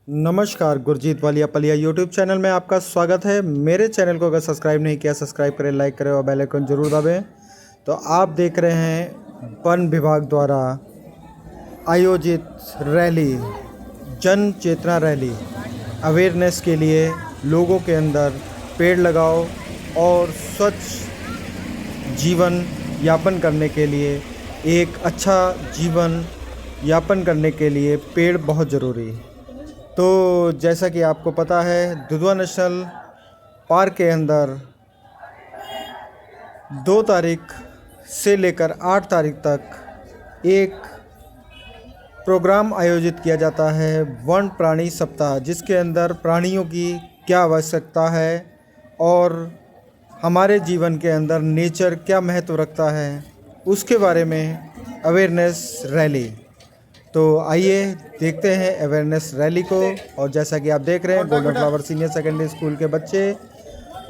नमस्कार, Gurjeet Walia Palia YouTube channel में आपका स्वागत है। मेरे चैनल को अगर सब्सक्राइब नहीं किया, सब्सक्राइब करें, लाइक करें और बेल आइकन ज़रूर दबाएं। तो आप देख रहे हैं वन विभाग द्वारा आयोजित रैली, जन चेतना रैली, अवेयरनेस के लिए लोगों के अंदर पेड़ लगाओ और स्वच्छ जीवन यापन करने के लिए, एक अच्छा जीवन यापन करने के लिए पेड़ बहुत ज़रूरी है। तो जैसा कि आपको पता है, दुधवा नेशनल पार्क के अंदर 2 तारीख से लेकर 8 तारीख तक एक प्रोग्राम आयोजित किया जाता है, वन प्राणी सप्ताह, जिसके अंदर प्राणियों की क्या आवश्यकता है और हमारे जीवन के अंदर नेचर क्या महत्व रखता है, उसके बारे में अवेयरनेस रैली। तो आइए देखते हैं अवेयरनेस रैली को। और जैसा कि आप देख रहे हैं, golden flower senior secondary school के बच्चे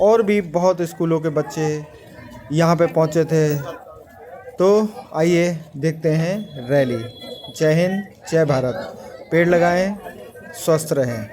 और भी बहुत स्कूलों के बच्चे यहाँ पे पहुँचे थे। तो आइए देखते हैं रैली। जय हिंद, जय भारत। पेड़ लगाएं, स्वस्थ रहें।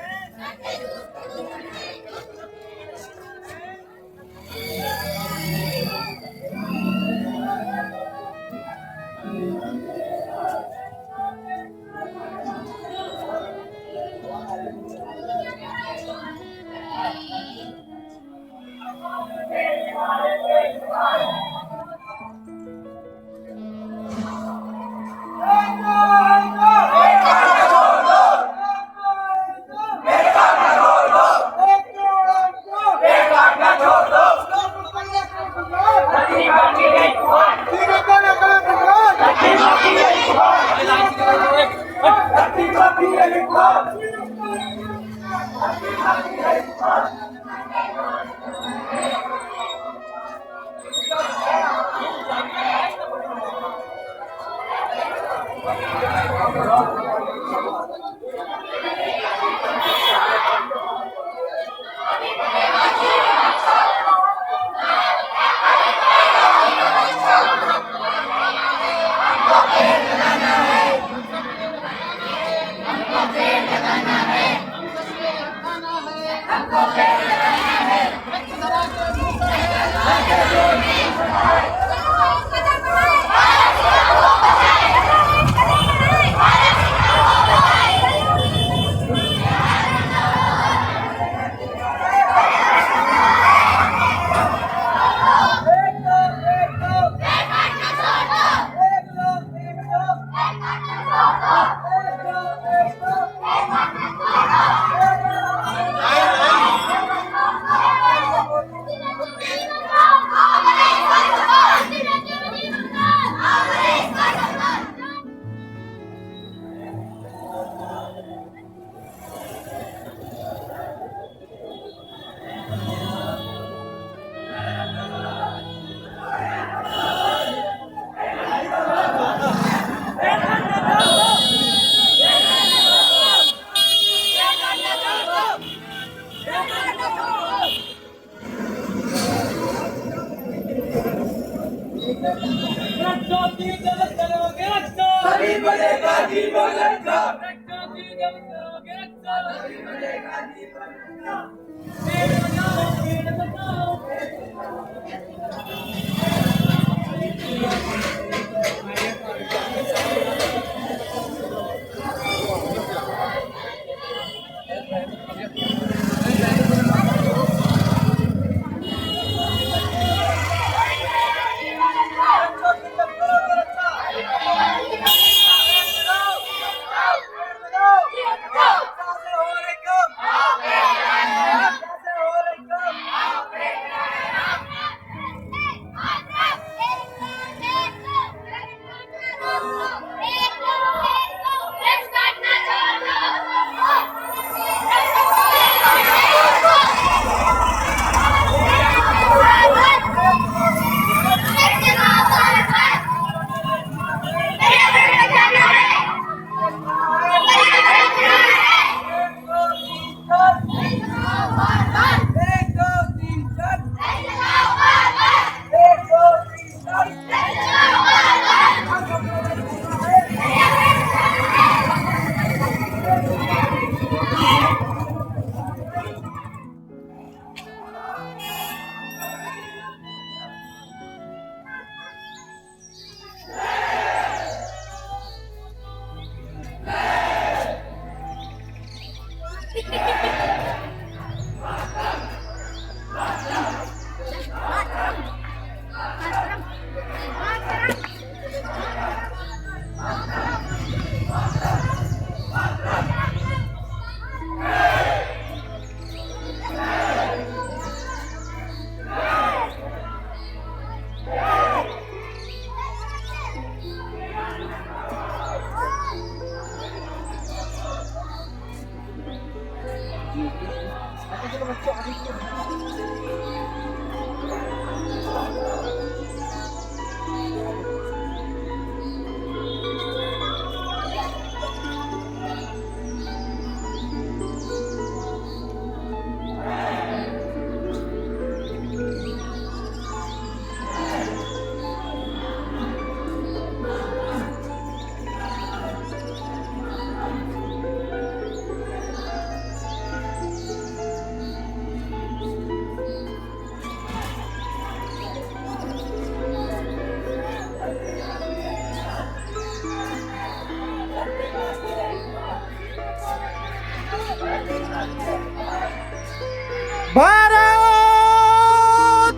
भारत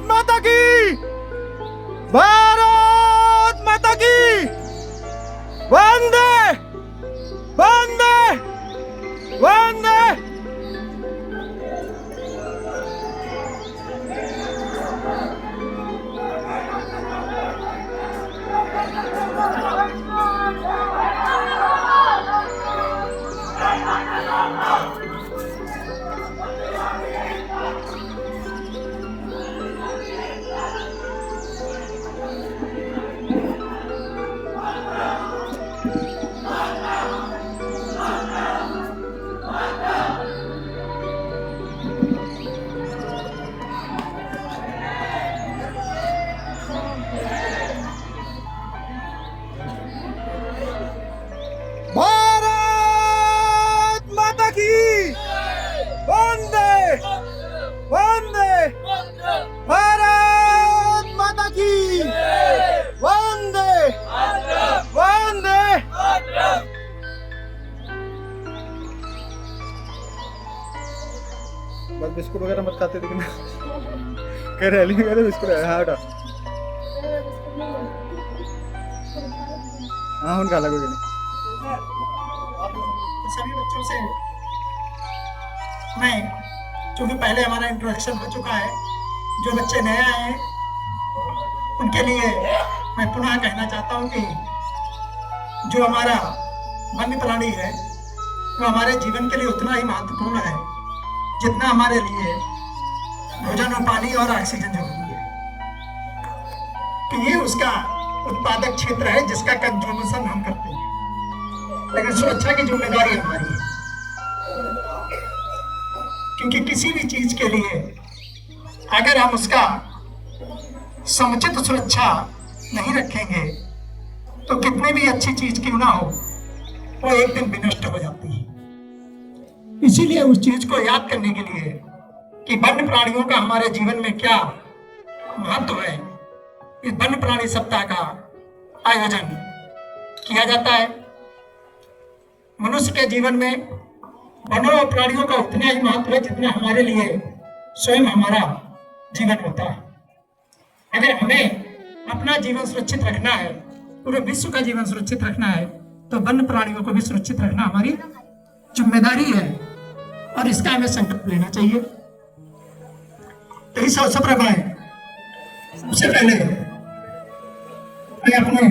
माता की, भारत माता की, वंदे वंदे वंदे। भारत माता की, वंदे वंदे। भारत माता की, वंदे वंदे। बस बिस्कुट वगैरह मत खाते लेकिन कह रहे बिस्कुट है। हाँ बेटा, हाँ उनका अलग हो गया। सभी बच्चों से मैं, चूंकि पहले हमारा इंट्रोडक्शन हो चुका है, जो बच्चे नए आए हैं उनके लिए मैं पुनः कहना चाहता हूं कि जो हमारा वन्य प्राणी है वो हमारे जीवन के लिए उतना ही महत्वपूर्ण है जितना हमारे लिए भोजन और पानी और ऑक्सीजन जरूरी है। कि ये उसका उत्पादक क्षेत्र है जिसका कंज्यूमेशन हम करते हैं, लेकिन सुरक्षा की जिम्मेदारी हमारी है। क्योंकि किसी भी चीज के लिए अगर हम उसका समुचित सुरक्षा नहीं रखेंगे तो कितने भी अच्छी चीज क्यों ना हो वो एक दिन विनष्ट हो जाती है। इसीलिए उस चीज को याद करने के लिए कि वन्य प्राणियों का हमारे जीवन में क्या महत्व है, इस वन्य प्राणी सप्ताह का आयोजन किया जाता है। मनुष्य के जीवन में वनों और प्राणियों का उतना ही महत्व है जितना हमारे लिए स्वयं हमारा जीवन होता है। अगर हमें अपना जीवन सुरक्षित रखना है, पूरे विश्व का जीवन सुरक्षित रखना है, तो वन्य प्राणियों को भी सुरक्षित रखना हमारी जिम्मेदारी है और इसका हमें संकल्प लेना चाहिए। तो इस अवसर पर मैं सबसे पहले मैं अपने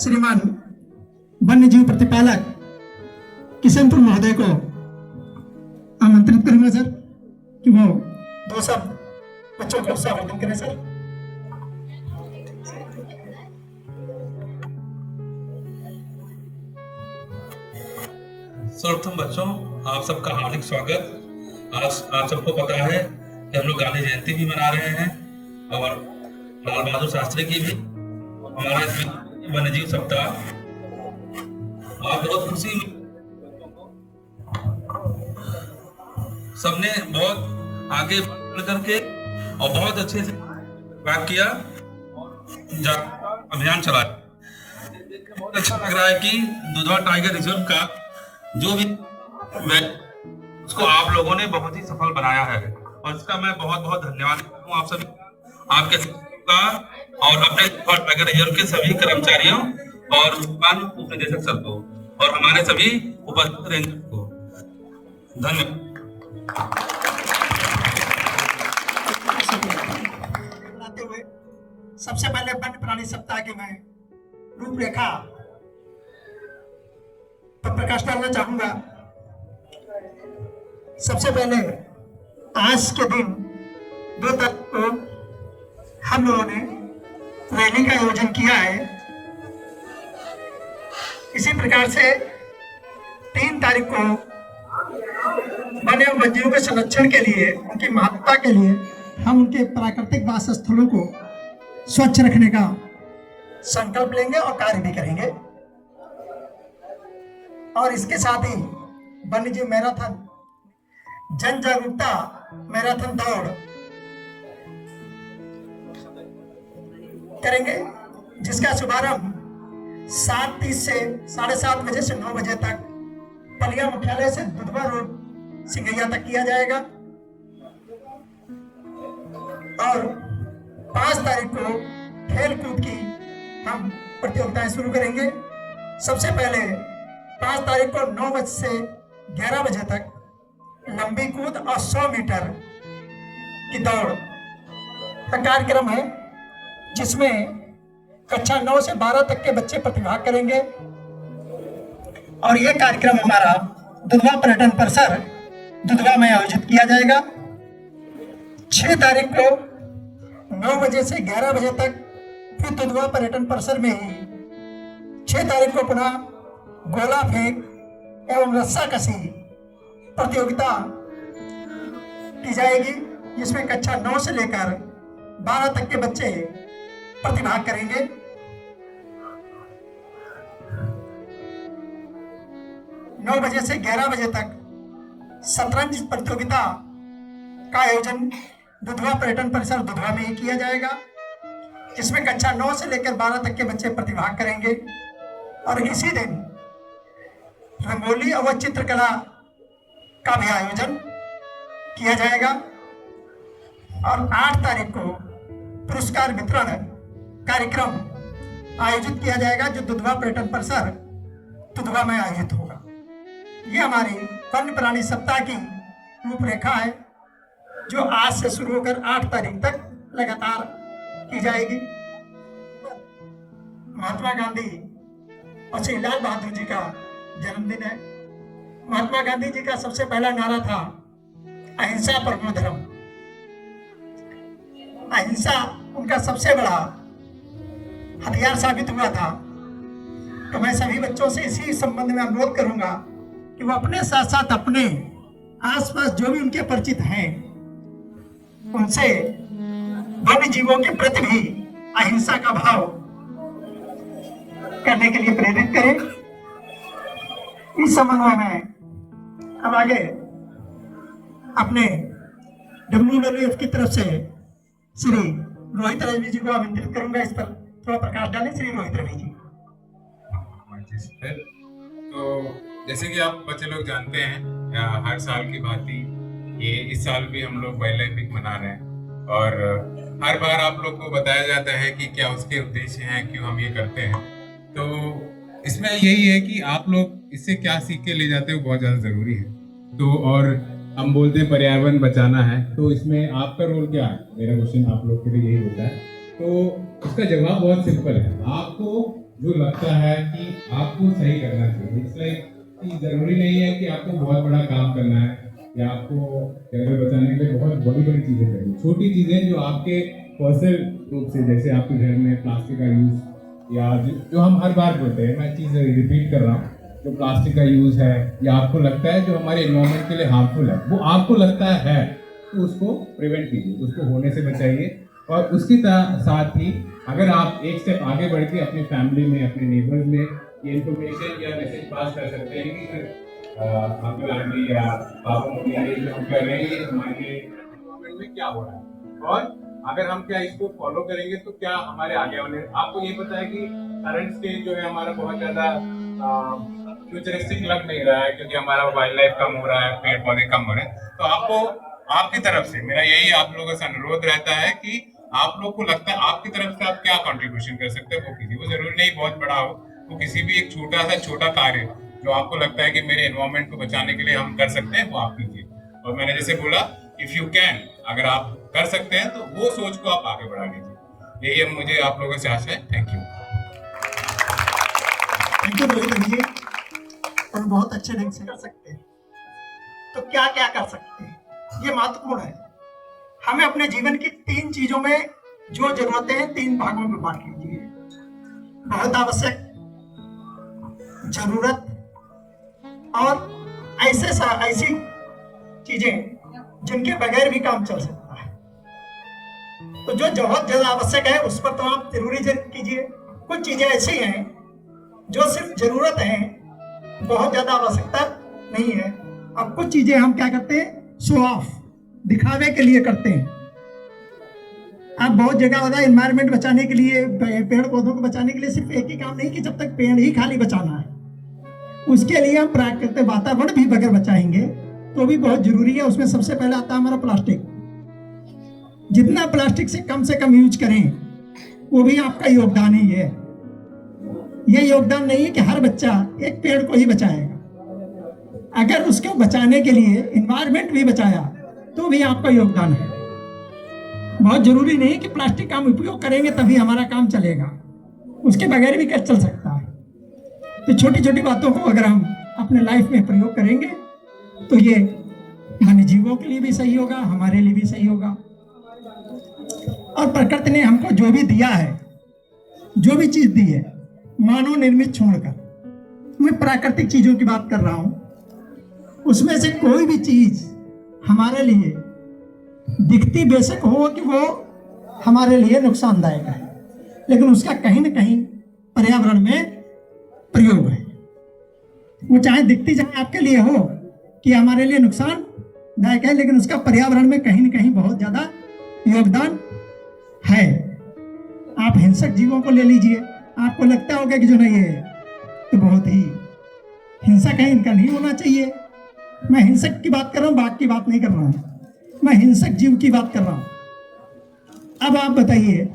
श्रीमान वन्य जीव प्रतिपालक किशनपुर महोदय को आमंत्रित करूंगा सर कि वो दो शब्द बच्चों को संबोधित करें सर। सर्वप्रथम बच्चों, आप सबका हार्दिक स्वागत। आज आप सबको पता है कि हम लोग गांधी जयंती भी मना रहे हैं और लाल बहादुर शास्त्री की भी। हमारा वन्य जीव सप्ताह आप बहुत खुशी, सबने बहुत आगे बढ़ करके और बहुत अच्छे से बात किया, अभियान चलाया। बहुत अच्छा लग रहा है कि दुधवा टाइगर रिजर्व का जो भी उसको आप लोगों ने बहुत ही सफल बनाया है और इसका मैं बहुत बहुत धन्यवाद करता हूँ आप सभी, आपके का और अपने टाइगर रिजर्व के सभी कर्मचारियों और उप निदेशक सर को और हमारे सभी उपस्थित रेंजर को धन्यवाद। सबसे पहले वन्य प्राणी सप्ताह की मैं रूपरेखा पर प्रकाश डालना चाहूंगा। सबसे पहले आज के दिन 2 तारीख को हम लोगों ने रैली का आयोजन किया है। इसी प्रकार से 3 तारीख को वन्य वन्यजीवों के संरक्षण के लिए, उनकी महत्ता के लिए हम उनके प्राकृतिक वास स्थलों को स्वच्छ रखने का संकल्प लेंगे और कार्य भी करेंगे। और इसके साथ ही वन्यजीव मैराथन, जन जागरूकता मैराथन दौड़ करेंगे, जिसका शुभारंभ 7:30 से 7:30 बजे से 9 बजे तक पलिया मुख्यालय से दुधवा रोड सिंगैया तक किया जाएगा। और 5 तारीख को खेल कूद की हम प्रतियोगिताएं शुरू करेंगे। सबसे पहले 5 तारीख को 9 बजे से 11 बजे तक लंबी कूद और 100 मीटर की दौड़ का कार्यक्रम है, जिसमें कक्षा 9 से 12 तक के बच्चे प्रतिभाग करेंगे। और यह कार्यक्रम हमारा दुधवा पर्यटन परिसर दुधवा में आयोजित किया जाएगा। 6 तारीख को 9 बजे से 11 बजे तक फिर दुधवा पर्यटन परिसर में ही 6 तारीख को पुनः गोला फेंक एवं रस्सा कसी प्रतियोगिता की जाएगी, जिसमें कक्षा 9 से लेकर 12 तक के बच्चे प्रतिभाग करेंगे। 9 बजे से 11 बजे तक शतरंज प्रतियोगिता का आयोजन दुधवा पर्यटन परिसर दुधवा में ही किया जाएगा, जिसमें कक्षा 9 से लेकर 12 तक के बच्चे प्रतिभाग करेंगे। और इसी दिन रंगोली और चित्रकला का भी आयोजन किया जाएगा। और 8 तारीख को पुरस्कार वितरण कार्यक्रम आयोजित किया जाएगा, जो दुधवा पर्यटन परिसर दुधवा में आयोजित होगा। ये हमारी वन्य प्राणी सप्ताह की रूपरेखा है, जो आज से शुरू होकर 8 तारीख तक लगातार की जाएगी। महात्मा गांधी और श्री लाल बहादुर जी का जन्मदिन है। महात्मा गांधी जी का सबसे पहला नारा था अहिंसा परमो धर्म। अहिंसा उनका सबसे बड़ा हथियार साबित हुआ था। तो मैं सभी बच्चों से इसी संबंध में अनुरोध करूंगा कि वो अपने साथ साथ अपने आसपास जो भी उनके परिचित हैं, उनसे वन्य जीवों के प्रति भी अहिंसा का भाव करने के लिए प्रेरित करें। इस संबंध में मैं अब आगे अपने WWF की तरफ से श्री रोहित रवि जी को आमंत्रित करूंगा। इस पर थोड़ा प्रकाश डालें। श्री रोहित रवि जी। तो जैसे कि आप बच्चे लोग जानते हैं, हर साल की भांति ये इस साल भी हम लोग वाइल्ड लाइफ वीक मना रहे हैं। और हर बार आप लोग को बताया जाता है कि क्या उसके उद्देश्य हैं, क्यों हम ये करते हैं। तो इसमें यही है कि आप लोग इससे क्या सीख के ले जाते हो, बहुत ज़्यादा ज़रूरी है। तो और हम बोलते हैं पर्यावरण बचाना है, तो इसमें आपका रोल क्या है? मेरा क्वेश्चन आप लोग के लिए यही होता है। तो उसका जवाब बहुत सिंपल है। आपको जो लगता है कि आपको सही करना चाहिए, इसलिए कि जरूरी नहीं है कि आपको बहुत बड़ा काम करना है या आपको जंगल बचाने के लिए बहुत बड़ी बड़ी चीज़ें करनी। छोटी चीज़ें जो आपके पर्सनल रूप से, जैसे आपके घर में प्लास्टिक का यूज़, या जो हम हर बार बोलते हैं, मैं चीज़ रिपीट कर रहा हूँ, जो प्लास्टिक का यूज़ है या आपको लगता है जो हमारे एनवायरनमेंट के लिए हार्मफुल है, वो आपको लगता है, तो उसको प्रिवेंट कीजिए, उसको होने से बचाइए। और उसके साथ ही अगर आप एक स्टेप आगे बढ़ के अपनी फैमिली में, अपने नेबर्स में ये इन्फॉर्मेशन या मैसेज पास कर सकते हैं कि अंकल आंटी या पापा मम्मी ये जो हम कर रहे हैं, ये हमारे एनवायरनमेंट में क्या हो रहा है, और अगर हम क्या इसको फॉलो करेंगे तो क्या हमारे आगे वाले। आपको ये पता है कि करंट स्टेज जो है हमारा बहुत ज़्यादा फ्यूचरिस्टिक लग नहीं रहा है, क्योंकि हमारा वाइल्ड लाइफ कम हो रहा है, पेड़ पौधे कम हो रहे हैं। तो आपको, आपकी तरफ से मेरा यही आप लोगों से अनुरोध रहता है कि आप लोग को लगता है आपकी तरफ से आप क्या कंट्रीब्यूशन कर सकते हैं वो कीजिए। वो जरूरी नहीं बहुत बड़ा हो, वो किसी भी एक छोटा कार्य जो आपको लगता है कि मेरे एनवायरनमेंट को बचाने के लिए हम कर सकते हैं, वो आप कीजिए। और मैंने जैसे बोला, इफ यू कैन, अगर आप कर सकते हैं तो वो सोच को आप आगे बढ़ा लीजिए। यही मुझे आप लोगों से आशा है। Thank you. Thank you Rohit ji, और बहुत अच्छे ढंग से कर सकते हैं। तो क्या क्या कर सकते हैं, ये महत्वपूर्ण है। हमें अपने जीवन की 3 चीजों में जो जरूरतें हैं 3 भागों में बांट लीजिए। बहुत आवश्यक, जरूरत और ऐसी चीजें जिनके बगैर भी काम चल सकता है। तो जो बहुत ज्यादा आवश्यक है उस पर तो आप जरूरी कीजिए। कुछ चीजें ऐसी हैं जो सिर्फ जरूरत है, बहुत ज्यादा आवश्यकता नहीं है। अब कुछ चीजें हम क्या करते हैं, शो ऑफ, दिखावे के लिए करते हैं। आप बहुत जगह होता है एनवायरनमेंट बचाने के लिए, पेड़ पौधों को बचाने के लिए सिर्फ एक ही काम नहीं कि जब तक पेड़ ही खाली बचाना है, उसके लिए हम प्राकृतिक वातावरण भी अगर बचाएंगे तो भी बहुत जरूरी है। उसमें सबसे पहले आता है हमारा प्लास्टिक। जितना प्लास्टिक से कम यूज करें वो भी आपका योगदान ही है। ये योगदान नहीं है कि हर बच्चा एक पेड़ को ही बचाएगा। अगर उसको बचाने के लिए एनवायरनमेंट भी बचाया तो भी आपका योगदान है। बहुत जरूरी नहीं कि प्लास्टिक का हम उपयोग करेंगे तभी हमारा काम चलेगा, उसके बगैर भी चल सकता है। तो छोटी छोटी बातों को अगर हम अपने लाइफ में प्रयोग करेंगे तो ये वन्य जीवों के लिए भी सही होगा, हमारे लिए भी सही होगा। और प्रकृति ने हमको जो भी दिया है, जो भी चीज दी है, मानव निर्मित छोड़कर, मैं प्राकृतिक चीजों की बात कर रहा हूं, उसमें से कोई भी चीज हमारे लिए दिखती बेशक हो कि वो हमारे लिए नुकसानदायक है, लेकिन उसका कहीं ना कहीं पर्यावरण में प्रयोग है। वो चाहे दिखती चाहे आपके लिए हो कि हमारे लिए नुकसानदायक है, लेकिन उसका पर्यावरण में कहीं ना कहीं बहुत ज्यादा योगदान है। आप हिंसक जीवों को ले लीजिए, आपको लगता होगा कि जो नहीं है तो बहुत ही हिंसक है, इनका नहीं होना चाहिए। मैं हिंसक की बात कर रहा हूँ, बाघ की बात नहीं कर रहा हूँ, मैं हिंसक जीव की बात कर रहा हूं। अब आप बताइए,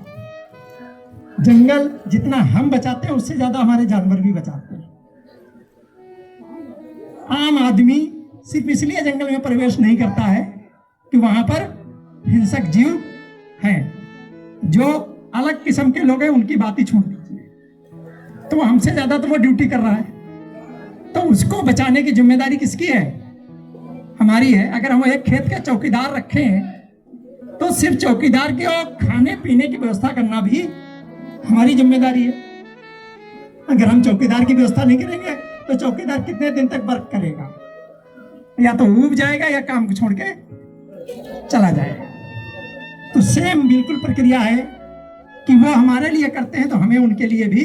जंगल जितना हम बचाते हैं उससे ज्यादा हमारे जानवर भी बचाते हैं। आम आदमी सिर्फ इसलिए जंगल में प्रवेश नहीं करता है कि वहां पर हिंसक जीव हैं। जो अलग किस्म के लोग हैं उनकी बात ही छोड़ दीजिए, तो हमसे ज्यादा तो वो ड्यूटी कर रहा है। तो उसको बचाने की जिम्मेदारी किसकी है? हमारी है। अगर हम एक खेत का चौकीदार रखें तो सिर्फ चौकीदार के और खाने पीने की व्यवस्था करना भी हमारी जिम्मेदारी है। अगर हम चौकीदार की व्यवस्था नहीं करेंगे तो चौकीदार कितने दिन तक वर्क करेगा? या तो ऊब जाएगा या काम को छोड़ के चला जाएगा। तो सेम बिल्कुल प्रक्रिया है कि वो हमारे लिए करते हैं तो हमें उनके लिए भी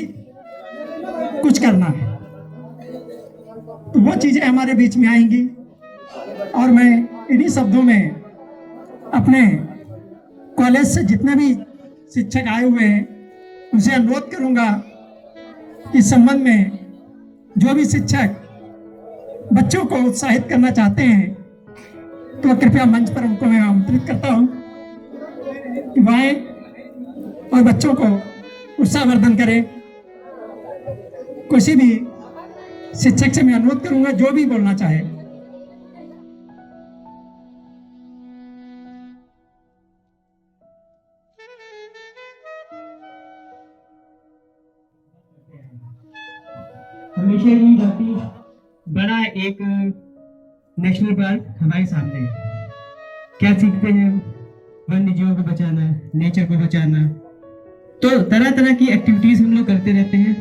कुछ करना है। तो वो चीजें हमारे बीच में आएंगी और मैं इन्हीं शब्दों में अपने कॉलेज से जितने भी शिक्षक आए हुए हैं उनसे अनुरोध करूंगा कि इस संबंध में जो भी शिक्षक बच्चों को उत्साहित करना चाहते हैं तो कृपया मंच पर उनको मैं आमंत्रित करता हूं कि वह आए और बच्चों को उत्साहवर्धन करें। किसी भी शिक्षक से मैं अनुरोध करूंगा जो भी बोलना चाहे। हमेशा ही काफी बड़ा एक नेशनल पार्क हमारे सामने है। क्या सीखते हैं? वन्य जीवों को बचाना, नेचर को बचाना। तो तरह तरह की एक्टिविटीज हम लोग करते रहते हैं।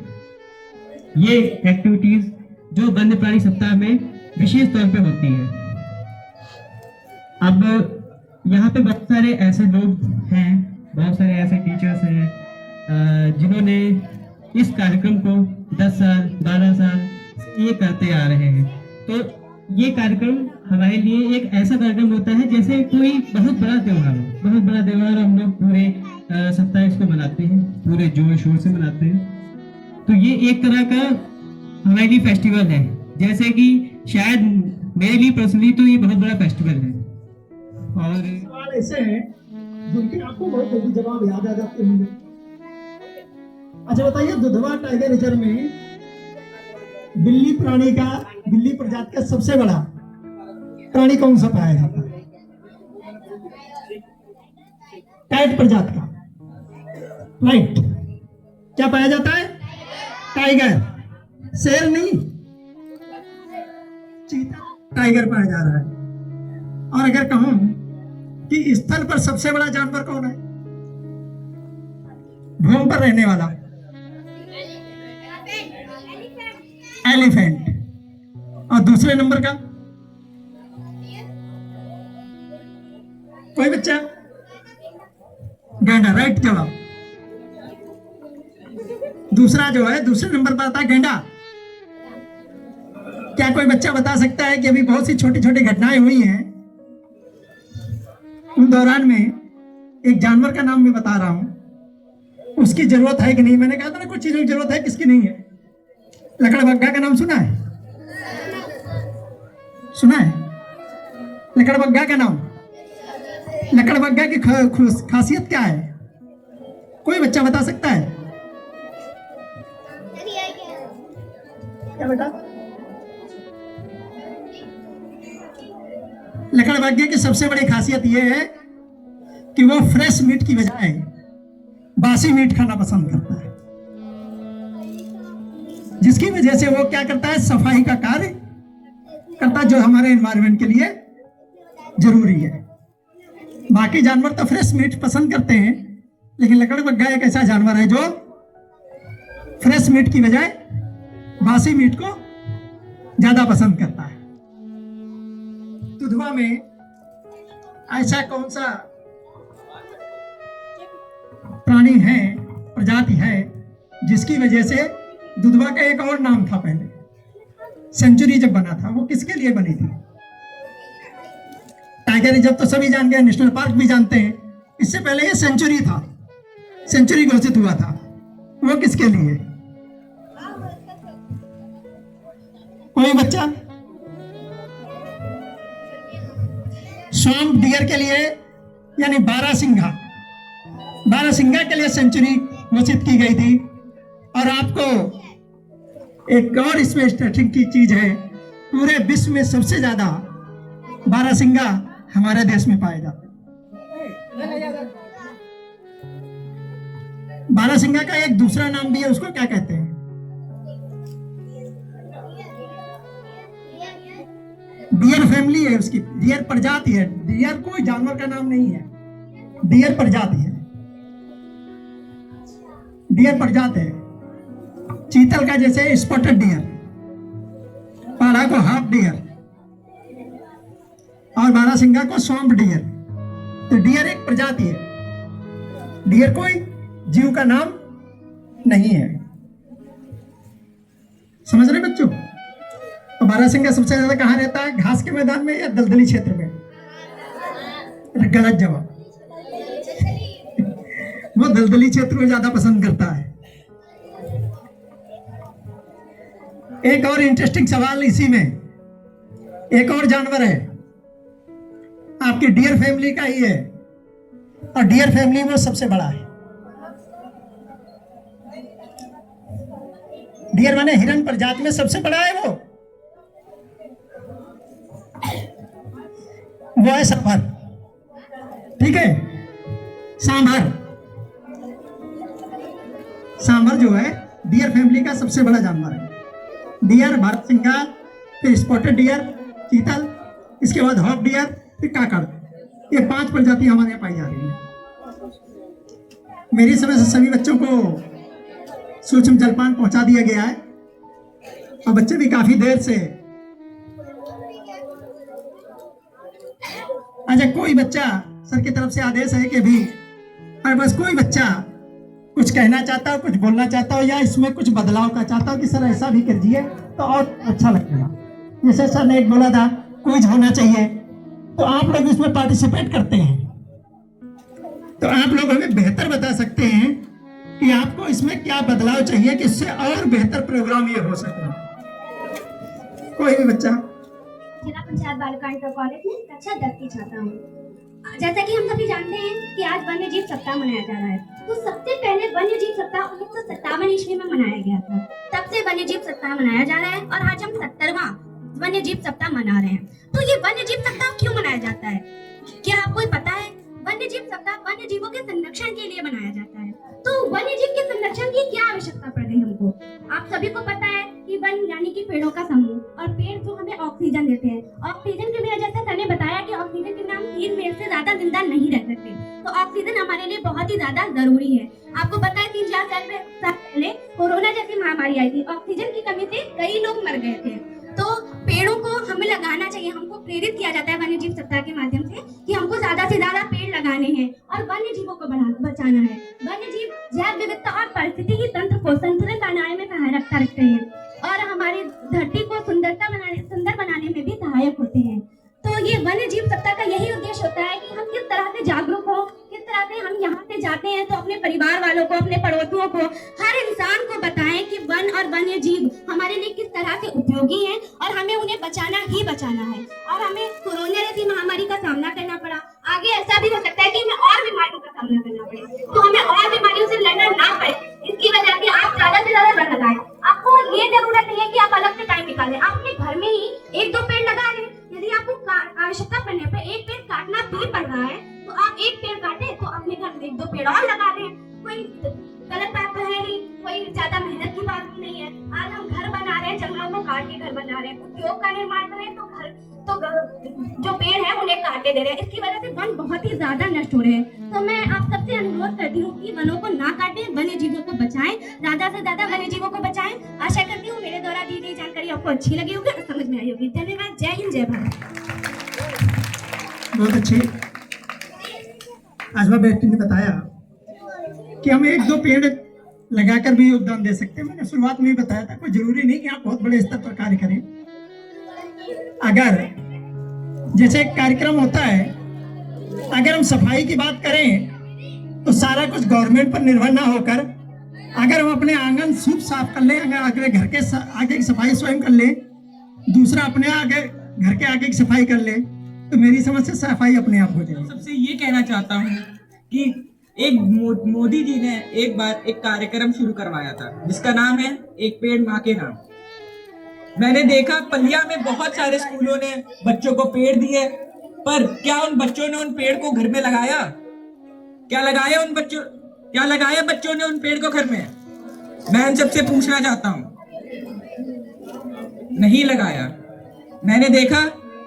ये एक्टिविटीज जो वन्य प्राणी सप्ताह में विशेष तौर पे होती है। अब यहाँ पे बहुत सारे ऐसे लोग हैं, बहुत सारे ऐसे टीचर्स हैं जिन्होंने इस कार्यक्रम को 10 साल 12 साल ये करते आ रहे हैं। तो ये कार्यक्रम हमारे लिए एक ऐसा कार्यक्रम होता है जैसे कोई बहुत बड़ा त्योहार हो। बहुत बड़ा त्योहार हम लोग पूरे सप्ताह इसको मनाते हैं, पूरे जोर शोर से मनाते हैं। तो ये एक तरह का हमारे लिए फेस्टिवल है, जैसे कि शायद मेरे लिए पर्सनली तो ये बहुत बड़ा फेस्टिवल है। और सवाल ऐसे हैं जिनके आपको बहुत जल्दी जवाब याद आ जाते होंगे। अच्छा बताइए, दुधवा टाइगर रिजर्व में बिल्ली प्रजाति का सबसे बड़ा प्राणी कौन सा पाया जाता है? कैट प्रजाति का, राइट। क्या पाया जाता है? टाइगर, शेर नहीं, चीता टाइगर पाया जा रहा है। अगर कहूं कि स्थल पर सबसे बड़ा जानवर कौन है, भूमि पर रहने वाला? एलिफेंट। और दूसरे नंबर का कोई बच्चा? गैंडा, राइट जवाब। दूसरा जो है, दूसरे नंबर पर आता है गैंडा। क्या कोई बच्चा बता सकता है कि अभी बहुत सी छोटी छोटी घटनाएं हुई हैं, उन दौरान में एक जानवर का नाम मैं बता रहा हूं, उसकी जरूरत है कि नहीं? मैंने कहा था ना कुछ चीजों की जरूरत है, किसकी नहीं है? लकड़बग्गा का नाम सुना है? सुना है लकड़बग्गा का नाम? लकड़बग्गा की खासियत क्या है? कोई बच्चा बता सकता है? क्या बेटा? लकड़बग्गे की सबसे बड़ी खासियत यह है कि वो फ्रेश मीट की बजाय बासी मीट खाना पसंद करता है, जिसकी वजह से वो क्या करता है, सफाई का कार्य करता है, जो हमारे एनवायरनमेंट के लिए जरूरी है। बाकी जानवर तो फ्रेश मीट पसंद करते हैं, लेकिन लकड़बग्गा एक ऐसा जानवर है जो फ्रेश मीट की बजाय बासी मीट को ज्यादा पसंद करता है। दुधवा में ऐसा कौन सा प्राणी है, प्रजाति है, जिसकी वजह से दुधवा का एक और नाम था पहले, सेंचुरी जब बना था, वो किसके लिए बनी थी? टाइगर रिजर्व तो सभी जान गए, नेशनल पार्क भी जानते हैं, इससे पहले ये सेंचुरी था, सेंचुरी घोषित हुआ था, वो किसके लिए? कोई बच्चा? स्वैम्प डियर के लिए, यानी बारहसिंघा, बारहसिंघा के लिए सेंचुरी घोषित की गई थी। और आपको एक और इसमें इंटरेस्टिंग की चीज है, पूरे विश्व में सबसे ज्यादा बारहसिंघा हमारे देश में पाए जाते हैं। बारहसिंघा का एक दूसरा नाम भी है, उसको क्या कहते हैं? डियर फैमिली है उसकी, डियर प्रजाति है। डियर कोई जानवर का नाम नहीं है, डियर प्रजाति है, डियर प्रजाति है। चीतल का जैसे स्पॉटेड डियर, पाढ़ा को हाफ डियर, और बारहसिंघा को स्वैम्प डियर। तो डियर एक प्रजाति है, डियर कोई जीव का नाम नहीं है। समझ रहे बच्चों? तो बारहसिंघा सबसे ज्यादा कहाँ रहता है, घास के मैदान में या दलदली क्षेत्र में? गलत जवाब। वो दलदली क्षेत्र में ज्यादा पसंद करता है। एक और इंटरेस्टिंग सवाल इसी में, एक और जानवर है आपकी डियर फैमिली का ही है, और डियर फैमिली में सबसे बड़ा है। डियर माने हिरण प्रजाति में सबसे बड़ा है वो है सांभर। ठीक है, सांभर, सांभर जो है डियर फैमिली का सबसे बड़ा जानवर है। डियर, बारहसिंघा, फिर स्पॉटेड डियर, चीतल, इसके बाद हॉफ डियर, फिर काकड़, ये 5 प्रजाति हमारे यहाँ पाई जा रही है। मेरी समझ से सभी बच्चों को सूक्ष्म जलपान पहुंचा दिया गया है, और बच्चे भी काफी देर से। अच्छा, कोई बच्चा, सर की तरफ से आदेश है कि भी और बस कोई बच्चा कुछ कहना चाहता हो, कुछ बोलना चाहता हो, या इसमें कुछ बदलाव का चाहता हो कि सर ऐसा भी कर दिए तो और अच्छा लगेगा। जैसे सर ने एक बोला था क्विज होना चाहिए, तो आप लोग इसमें पार्टिसिपेट करते हैं, तो आप लोग हमें बेहतर बता सकते हैं कि आपको इसमें क्या बदलाव चाहिए कि इससे और बेहतर प्रोग्राम ये हो सके। कोई भी बच्चा? जिला पंचायत बालिका इंटर कॉलेज में कक्षा 10 की छात्रा हूँ। जैसा कि हम सभी जानते हैं कि आज वन्य जीव सप्ताह मनाया जा रहा है, तो सबसे पहले वन्य जीव सप्ताह 1957 ईस्वी में मनाया गया था। तब से वन्य जीव सप्ताह मनाया जा रहा है, और आज हम 70वां वन्य जीव सप्ताह मना रहे हैं। तो ये वन्य जीव सप्ताह क्यों मनाया जाता है, क्या आपको पता है? वन्य जीव सप्ताह वन्य जीवों के संरक्षण के लिए मनाया जाता है। तो वन्य जीव के संरक्षण की क्या आवश्यकता पड़ गई हमको? आप सभी को पता है कि वन यानी कि पेड़ों का समूह, और पेड़ जो हमें ऑक्सीजन देते हैं, ऑक्सीजन की वजह से सर ने बताया कि ऑक्सीजन की 3 मिनट से ज्यादा जिंदा नहीं रह सकते। तो ऑक्सीजन हमारे लिए बहुत ही ज्यादा जरूरी है। आपको पता है 3-4 साल पहले कोरोना जैसी महामारी आई थी, ऑक्सीजन की कमी से कई लोग मर गए थे। तो पेड़ों को हमें लगाना चाहिए। हमको प्रेरित किया जाता है वन्य जीव सप्ताह के माध्यम से कि हमको ज्यादा से ज्यादा पेड़ लगाने हैं और वन्य जीवों को बचाना है। वन्य जीव जैव विविधता और पारिस्थितिकी तंत्र को संतुलित बनाने में सहायता रखते हैं और हमारी धरती को सुंदर बनाने में भी सहायक होते हैं। तो ये वन्य जीव सप्ताह का यही उद्देश्य होता है कि हम किस तरह से जागरूक हो, किस तरह से हम यहाँ से जाते हैं तो अपने परिवार वालों को, अपने पड़ोसियों को, हर इंसान को बताएं कि वन और वन्य जीव हमारे लिए किस तरह से उपयोगी हैं और हमें उन्हें बचाना ही बचाना है। और हमें कोरोना जैसी महामारी का सामना करना पड़ा, आगे ऐसा भी हो सकता है कि हमें और बीमारियों का सामना करना पड़े, तो हमें और बीमारियों से लड़ना ना पड़े। इसकी वजह से आप ज्यादा से ज्यादा पेड़ लगाएं। आपको ये जरूरत नहीं है कि आप अलग से टाइम निकालें, आप अपने घर में ही 1-2 पेड़ लगा लें। यदि आपको आवश्यकता पड़ने पर एक पेड़ काटना भी पड़ रहा है तो आप एक पेड़ काटे तो अपने घर में 1-2 पेड़ और लगा दें। कोई गलत बात तो है नहीं, कोई ज्यादा मेहनत की बात नहीं है। आज हम घर बना रहे हैं, जंगलों को काट के घर बना रहे हैं, उद्योग का निर्माण कर रहे हैं, तो जो पेड़ है उन्हें काटे दे रहे हैं। इसकी वजह से वन बहुत ही ज्यादा नष्ट हो रहे हैं। तो मैं आप सबसे अनुरोध करती हूँ कि वनों को ना काटें, वन्य जीवों को बचाएं, ज्यादा से ज्यादा वन्य जीवों को बचाएं। आशा करती हूँ मेरे द्वारा दी गई जानकारी आपको अच्छी लगी होगी और समझ में आई होगी। धन्यवाद। जय हिंद, जय भारत। बहुत अच्छे आजमा बेटी ने बताया कि हम 1-2 पेड़ लगाकर भी योगदान दे सकते हैं। मैंने शुरुआत में भी बताया था, कोई जरूरी नहीं कि आप बहुत बड़े स्तर पर कार्य करें। अगर जैसे एक कार्यक्रम होता है, अगर हम सफाई की बात करें तो सारा कुछ गवर्नमेंट पर निर्भर ना होकर अगर हम अपने आंगन खूब साफ कर लें, अगर अगले घर के आगे की सफाई स्वयं कर लें, दूसरा अपने आगे घर के आगे की सफाई कर ले, तो मेरी समझ से सफाई अपने आप हो जाएगी। सबसे ये कहना चाहता हूँ कि एक मोदी जी ने एक बार एक कार्यक्रम शुरू करवाया था जिसका नाम है एक पेड़ माँ के नाम। मैंने देखा पलिया में बहुत सारे स्कूलों ने बच्चों को पेड़ दिए, पर क्या उन बच्चों ने उन पेड़ को घर में लगाया? क्या लगाया बच्चों ने उन पेड़ को घर में? मैं उन सबसे पूछना चाहता हूँ, नहीं लगाया। मैंने देखा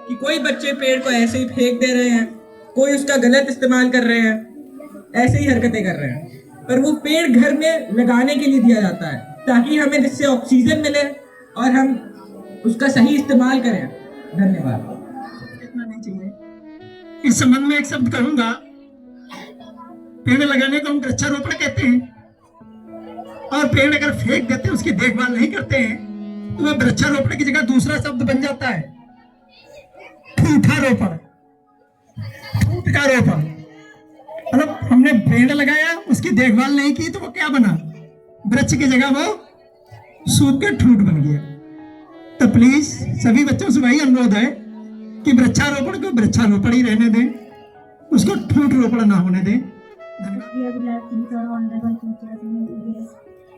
कि कोई बच्चे पेड़ को ऐसे ही फेंक दे रहे हैं, कोई उसका गलत इस्तेमाल कर रहे हैं, ऐसे ही हरकतें कर रहे हैं। पर वो पेड़ घर में लगाने के लिए दिया जाता है ताकि हमें जिससे ऑक्सीजन मिले और हम उसका सही इस्तेमाल करें। धन्यवाद। इतना नहीं चाहिए। इस संबंध में एक शब्द कहूंगा, पेड़ लगाने को हम वृक्षारोपण कहते हैं, और पेड़ अगर फेंक देते हैं, उसकी देखभाल नहीं करते हैं, तो वह वृक्षारोपण की जगह दूसरा शब्द बन जाता है ठूठारोपण, ठूठकारोपण। मतलब हमने पेड़ लगाया, उसकी देखभाल नहीं की, तो वो क्या बना? वृक्ष की जगह वो सूख के ठूठ बन गया। तो प्लीज सभी बच्चों से वही अनुरोध है कि वृक्षारोपण को वृक्षारोपण ही रहने दें, उसको ठूठ रोपण ना होने दें।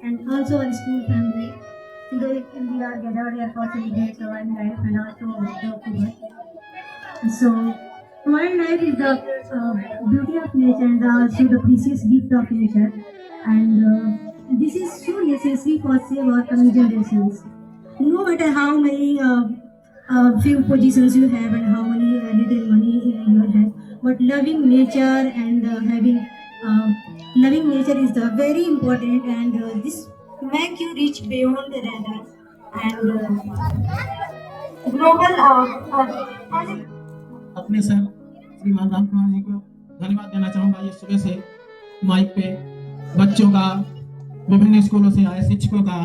And also in school family, today we are gathered here for celebrate the wildlife and also the poor. So wildlife is the beauty of nature and also the precious gift of nature, and this is so necessary for save our coming generations. No matter how many few positions you have and how many little money you have, but loving nature and loving nature is the very important, and this make you reach beyond the radar and global अपने sir श्रीमान राम कुमार जी को धन्यवाद देना चाहूँगा। ये सुबह से mic पे बच्चों का, विभिन्न स्कूलों से आए शिक्षकों का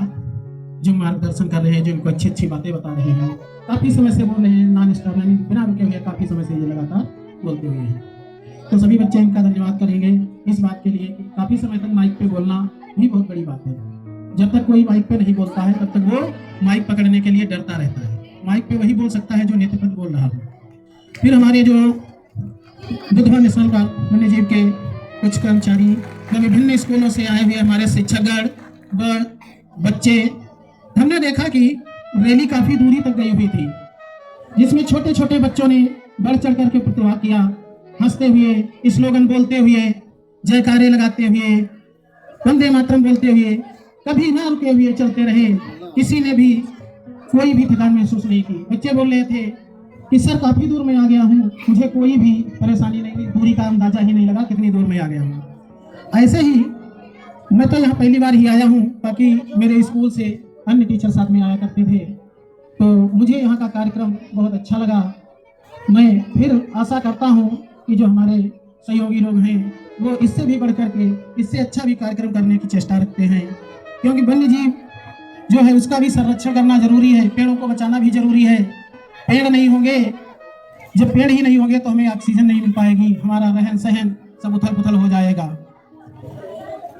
जो मार्गदर्शन कर रहे हैं, जो उनको अच्छी अच्छी बातें बता रहे हैं, काफ़ी समय से बोल रहे हैं, नॉन स्टॉप बिना रुके हुए काफ़ी समय से ये लगातार बोलते हुए हैं। तो सभी बच्चे इनका धन्यवाद करेंगे इस बात के लिए कि काफ़ी समय तक माइक पे बोलना भी बहुत बड़ी बात है। जब तक कोई माइक पे नहीं बोलता है तब तक वो माइक पकड़ने के लिए डरता रहता है। माइक पे वही बोल सकता है जो नेतृत्व बोल रहा हो। फिर हमारे जो दुधवा नेशनल पार्क वन्य जीव के कुछ कर्मचारी व विभिन्न स्कूलों से आए हुए हमारे शिक्षकगण व बच्चे, हमने देखा कि रैली काफ़ी दूरी तक गई हुई थी, जिसमें छोटे छोटे बच्चों ने बढ़ चढ़ करके प्रतिभाग किया, हंसते हुए, स्लोगन बोलते हुए, जयकारे लगाते हुए, वंदे मातरम बोलते हुए, कभी ना रुके हुए चलते रहे। किसी ने भी कोई भी थकान महसूस नहीं की। बच्चे बोल रहे थे कि सर काफ़ी दूर में आ गया हूँ, मुझे कोई भी परेशानी नहीं हुई, दूरी का अंदाजा ही नहीं लगा कितनी दूर में आ गया हूँ। ऐसे ही मैं तो यहाँ पहली बार ही आया हूँ, बाकी मेरे स्कूल से अन्य टीचर साथ में आया करते थे, तो मुझे यहाँ का कार्यक्रम बहुत अच्छा लगा। मैं फिर आशा करता हूँ कि जो हमारे सहयोगी लोग हैं वो इससे भी बढ़ कर के इससे अच्छा भी कार्यक्रम करने की चेष्टा रखते हैं, क्योंकि वन्य जीव जो है उसका भी संरक्षण करना जरूरी है, पेड़ों को बचाना भी जरूरी है। पेड़ नहीं होंगे, जब पेड़ ही नहीं होंगे तो हमें ऑक्सीजन नहीं मिल पाएगी, हमारा रहन सहन सब उथल पुथल हो जाएगा।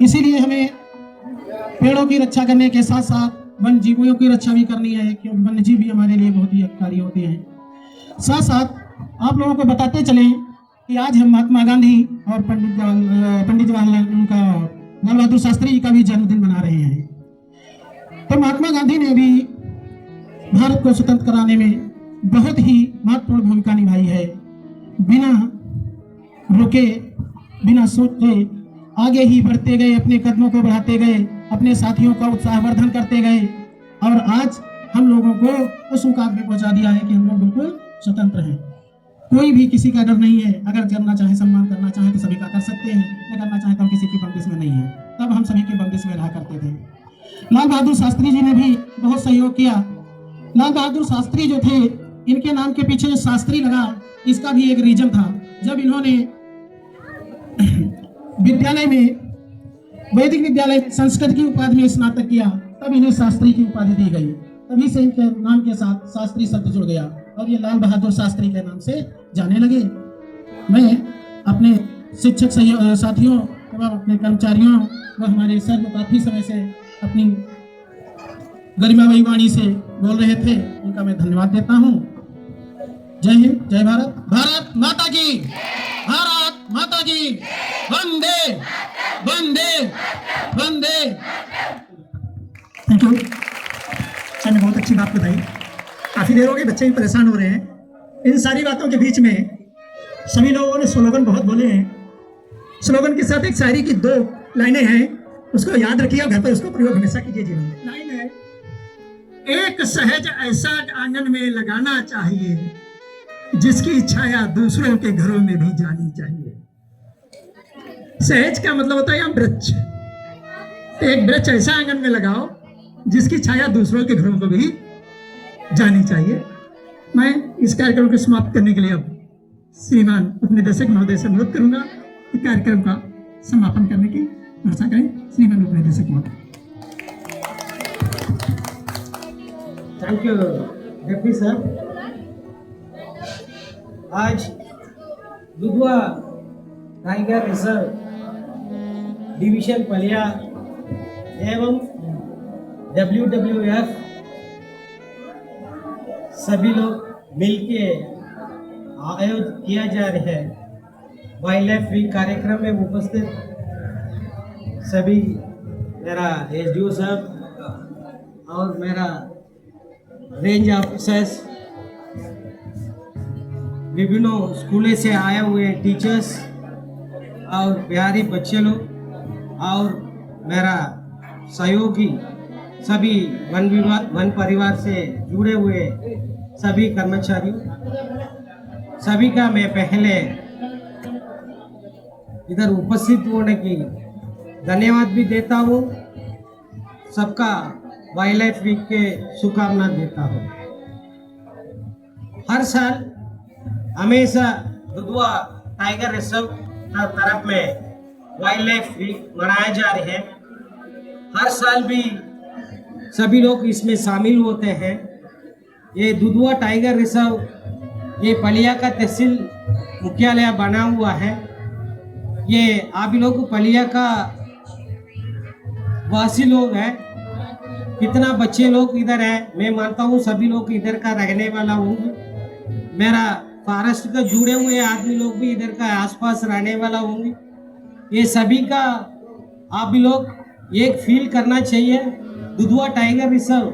इसीलिए हमें पेड़ों की रक्षा करने के साथ साथ वन्य जीवों की रक्षा भी करनी है, क्योंकि वन्य जीव भी हमारे लिए बहुत ही उपकारी होते हैं। साथ साथ आप लोगों को बताते चलें कि आज हम महात्मा गांधी और पंडित जवाहरलाल उनका लाल बहादुर शास्त्री जी का भी जन्मदिन मना रहे हैं। तो महात्मा गांधी ने भी भारत को स्वतंत्र कराने में बहुत ही महत्वपूर्ण भूमिका निभाई है। बिना रुके, बिना सोचे आगे ही बढ़ते गए, अपने कदमों को बढ़ाते गए, अपने साथियों का उत्साहवर्धन करते गए और आज हम लोगों को उस मुकाम पे पहुंचा दिया है कि हम लोग बिल्कुल स्वतंत्र हैं। कोई भी किसी का डर नहीं है, अगर करना चाहे, सम्मान करना चाहे तो सभी का कर सकते हैं, न करना चाहे तो हम किसी की बंदिश में नहीं है। तब हम सभी की बंदिश में रहा करते थे। लाल बहादुर शास्त्री जी ने भी बहुत सहयोग किया। लाल बहादुर शास्त्री जो थे, इनके नाम के पीछे जो शास्त्री लगा, इसका भी एक रीजन था। जब इन्होंने विद्यालय में, वैदिक विद्यालय संस्कृत की उपाधि में स्नातक किया, तब इन्हें शास्त्री की उपाधि दी गई। तभी से इनके नाम के साथ शास्त्री शब्द जुड़ गया और ये लाल बहादुर शास्त्री के नाम से जाने लगे। मैं अपने शिक्षक साथियों एवं अपने कर्मचारियों व हमारे सर को काफी समय से अपनी गरिमामयी वाणी से बोल रहे थे, उनका मैं धन्यवाद देता हूँ। जय हिंद, जय भारत, भारत माता की, भारत माता की, वंदे वंदे वंदे। थैंक यू सर ने बहुत अच्छी बात बताई। काफी देर हो गई, बच्चे भी परेशान हो रहे हैं। इन सारी बातों के बीच में सभी लोगों ने स्लोगन बहुत बोले हैं। स्लोगन के साथ एक शायरी की 2 लाइनें हैं, उसको याद रखिए, घर पर उसको प्रयोग हमेशा कीजिए जीवन में। लाइन है, एक सहज ऐसा आंगन में लगाना चाहिए जिसकी छाया दूसरों के घरों में भी जानी चाहिए। सहज का मतलब होता है वृक्ष। एक वृक्ष ऐसा आंगन में लगाओ जिसकी छाया दूसरों के घरों को भी जानी चाहिए। मैं इस कार्यक्रम को समाप्त करने के लिए अब श्रीमान उपनिदेशक महोदय से अनुरोध करूंगा कि कार्यक्रम का समापन करने की व्यवस्था करें। श्रीमान उपनिदेशक महोदय। Thank you deputy sir. आज Dudhwa tiger reserve division Palia एवं WWF सभी लोग मिलके आयोजित किया जा रहा है वाइल्ड लाइफ वीक कार्यक्रम में उपस्थित सभी मेरा SDO साहब और मेरा रेंज ऑफिसर्स, विभिन्न स्कूलों से आए हुए टीचर्स और प्यारे बच्चे लोग और मेरा सहयोगी सभी वन परिवार से जुड़े हुए सभी कर्मचारी, सभी का मैं पहले इधर उपस्थित होने की धन्यवाद भी देता हूँ। सबका वाइल्ड लाइफ वीक के शुभकामना देता हूँ। हर साल हमेशा दुधवा टाइगर रिजर्व तरफ में वाइल्ड लाइफ वीक मनाया जा रही है। हर साल भी सभी लोग इसमें शामिल होते हैं। ये दुधवा टाइगर रिजर्व ये पलिया का तहसील मुख्यालय बना हुआ है। ये आप लोग पलिया का वासी लोग हैं। कितना बच्चे लोग इधर हैं, मैं मानता हूँ सभी लोग इधर का रहने वाला हूँ। मेरा फॉरेस्ट का जुड़े हुए आदमी लोग भी इधर का आसपास रहने वाला होंगे। ये सभी का आप लोग एक फील करना चाहिए। दुधवा टाइगर रिजर्व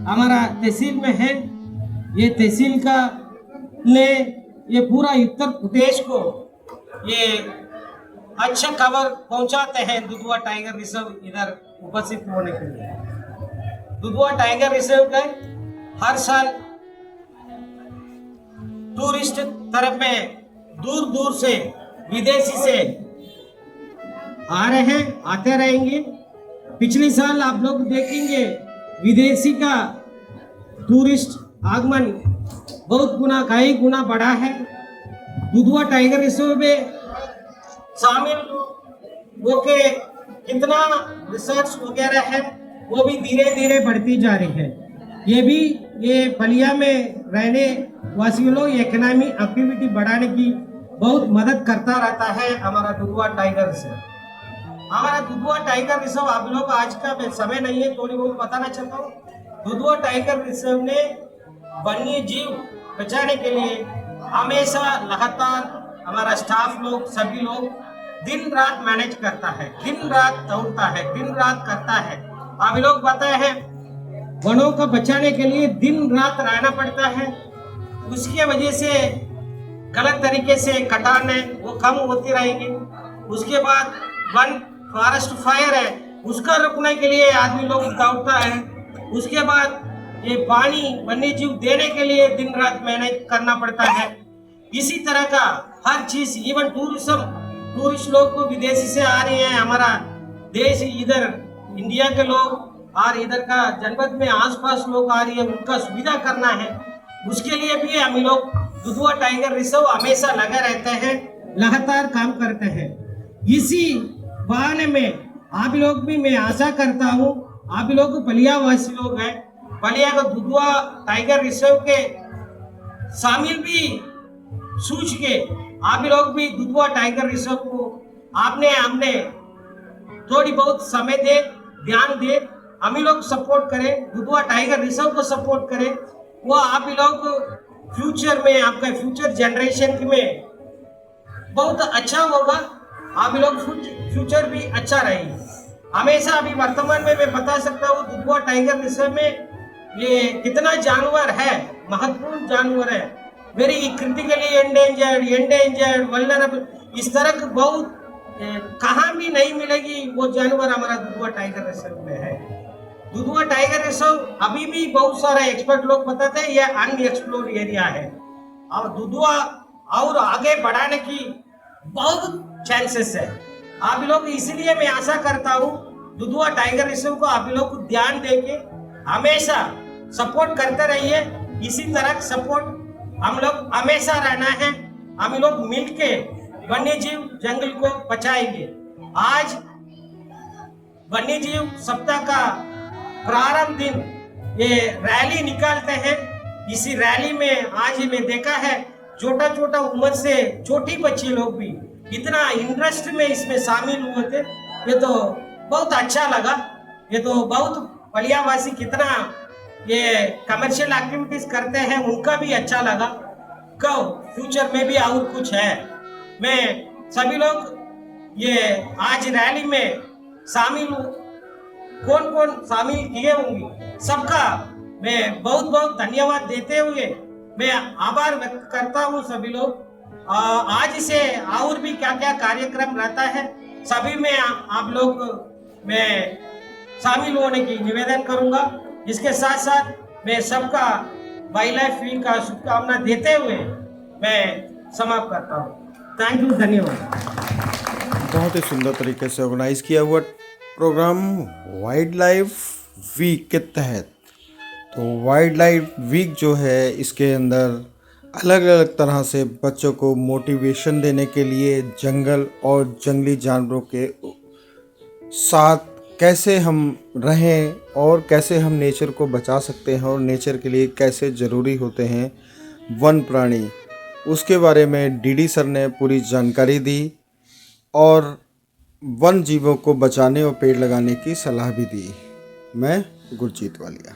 हमारा तहसील में है। ये तहसील का ले ये पूरा उत्तर प्रदेश को ये अच्छा खबर पहुंचाते हैं दुधवा टाइगर रिजर्व इधर उपस्थित होने के लिए। दुधवा टाइगर रिजर्व का हर साल टूरिस्ट तरफ में दूर दूर से विदेशी से आ रहे हैं, आते रहेंगे। पिछले साल आप लोग देखेंगे विदेशी का टूरिस्ट आगमन बहुत गुना कई गुना बढ़ा है। दुधवा टाइगर रिजर्व में शामिल होके कितना रिसर्च वगैरह है वो भी धीरे धीरे बढ़ती जा रही है। ये बलिया में रहने वासियों लोग इकोनॉमी एक्टिविटी बढ़ाने की बहुत मदद करता रहता है हमारा दुधवा टाइगर रिजर्व। हमारा दुधवा टाइगर रिजर्व आप लोग आज का समय नहीं है, थोड़ी बहुत बताना चाहता हूँ। दुधवा टाइगर रिजर्व ने वन्य जीव बचाने के लिए हमेशा लगातार हमारा स्टाफ लोग सभी लोग दिन रात मैनेज करता है, दिन रात दौड़ता है, दिन रात करता है। आप लोग बताए हैं वनों को बचाने के लिए दिन रात रहना पड़ता है। उसकी वजह से गलत तरीके से कटान है वो कम होती रहेगी। उसके बाद वन फॉरेस्ट फायर है उसका रोकने के लिए आदमी लोग दौड़ता है। उसके बाद ये पानी वन्य जीव देने के लिए दिन रात मैनेज करना पड़ता है। इसी तरह का हर चीज, इवन टूरिस्ट लोग को विदेशी से आ रहे हैं, हमारा देश इधर इंडिया के लोग और इधर का जनपद में आसपास लोग आ रही है, उनका सुविधा करना है। उसके लिए भी हम लोग दुधवा टाइगर रिजर्व हमेशा लगे रहते हैं, लगातार काम करते हैं। इसी बहाने में आप लोग भी मैं आशा करता हूँ, आप लोग बलिया वासी लोग हैं, बलिया को दुधवा टाइगर रिजर्व के शामिल भी सोच के आप लोग भी दुधवा टाइगर रिजर्व को हमने थोड़ी बहुत समय दे, ध्यान दे, हम लोग सपोर्ट करें, दुधवा टाइगर रिजर्व को सपोर्ट करें। वो आप लोग फ्यूचर में आपका फ्यूचर जनरेशन में बहुत अच्छा होगा, आप लोग फ्यूचर भी अच्छा रहेगा। हमेशा अभी वर्तमान में मैं बता सकता हूँ दुधवा टाइगर रिजर्व में ये कितना जानवर है, महत्वपूर्ण जानवर है, वेरी क्रिटिकली एंडेंजर्ड वल्नरेबल, इस तरह के बहुत कहाँ भी नहीं मिलेगी वो जानवर हमारा दुधवा टाइगर रिजर्व में है। दुधवा टाइगर रिजर्व अभी भी बहुत सारे एक्सपर्ट लोग बताते हैं यह अनएक्सप्लोर्ड एरिया है और दुधवा और आगे बढ़ाने की बहुत चांसेस है। आप लोग इसलिए मैं आशा करता हूँ दुधवा टाइगर रिजर्व को आप लोग ध्यान देके हमेशा सपोर्ट करते रहिए। इसी तरह सपोर्ट हम लोग हमेशा रहना है, हम लोग मिलके वन्य जीव जंगल को बचाएंगे। आज वन्य जीव सप्ताह का प्रारंभ दिन ये रैली निकालते हैं। इसी रैली में आज मैं देखा है छोटा छोटा उम्र से छोटी बच्ची लोग भी इतना इंटरेस्ट में इसमें शामिल हुए थे, ये तो बहुत अच्छा लगा। ये तो बहुत बलियावासी कितना ये कमर्शियल एक्टिविटीज करते हैं उनका भी अच्छा लगा। कब फ्यूचर में भी और कुछ है, मैं सभी लोग ये आज रैली में शामिल कौन कौन शामिल किए होंगे सबका मैं बहुत बहुत धन्यवाद देते हुए मैं आभार व्यक्त करता हूँ। सभी लोग आज से और भी क्या क्या कार्यक्रम रहता है सभी में आप लोग मैं शामिल होने की निवेदन करूंगा। इसके साथ साथ मैं सबका वाइल्ड लाइफ वीक का शुभकामना देते हुए मैं समाप्त करता हूँ। थैंक यू, धन्यवाद। बहुत ही सुंदर तरीके से ऑर्गेनाइज किया हुआ प्रोग्राम वाइल्ड लाइफ वीक के तहत। तो वाइल्ड लाइफ वीक जो है इसके अंदर अलग अलग तरह से बच्चों को मोटिवेशन देने के लिए जंगल और जंगली जानवरों के साथ कैसे हम रहें और कैसे हम नेचर को बचा सकते हैं और नेचर के लिए कैसे ज़रूरी होते हैं वन प्राणी, उसके बारे में डीडी सर ने पूरी जानकारी दी और वन जीवों को बचाने और पेड़ लगाने की सलाह भी दी। मैं गुरजीत वालिया।